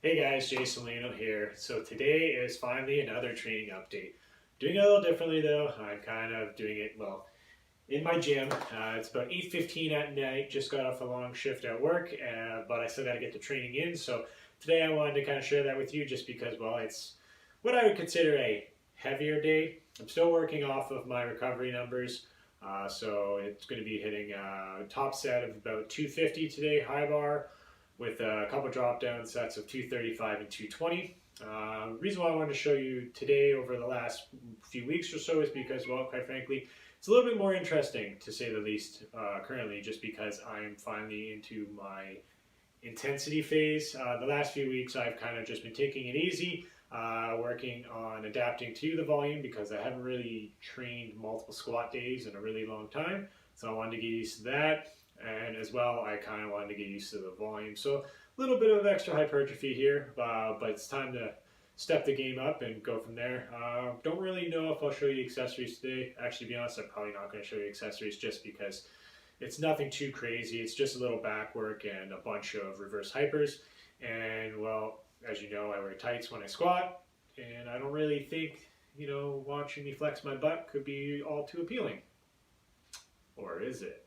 Hey guys, JasonLeeno here. So today is finally another training update. Doing it a little differently though. I'm kind of doing it, well, in my gym. It's about 8:15 at night. Just got off a long shift at work, but I still got to get the training in. So today I wanted to kind of share that with you just because, well, it's what I would consider a heavier day. I'm still working off of my recovery numbers. So it's going to be hitting a top set of about 250 today, high bar, with a couple drop down sets of 235 and 220. The reason why I wanted to show you today over the last few weeks or so is because, well, quite frankly, it's a little bit more interesting to say the least currently, just because I'm finally into my intensity phase. The last few weeks I've kind of just been taking it easy, working on adapting to the volume because I haven't really trained multiple squat days in a really long time. So I wanted to get used to that. And as well, I kind of wanted to get used to the volume. So a little bit of extra hypertrophy here, but it's time to step the game up and go from there. Don't really know if I'll show you accessories today. Actually, to be honest, I'm probably not going to show you accessories just because it's nothing too crazy. It's just a little back work and a bunch of reverse hypers. And well, as you know, I wear tights when I squat, and I don't really think, watching me flex my butt could be all too appealing. Or is it?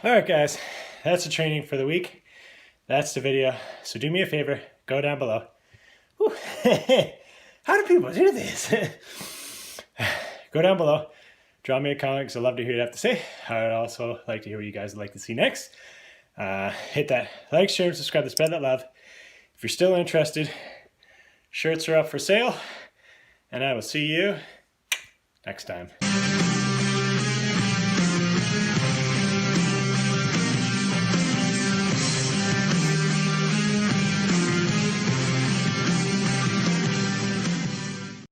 Alright guys, that's the training for the week. That's the video. So do me a favor, go down below. Whew. How do people do this? Go down below, drop me a comment because I'd love to hear what you have to say. I would also like to hear what you guys would like to see next. Hit that like, share, and subscribe to spread that love. If you're still interested, shirts are up for sale, and I will see you next time.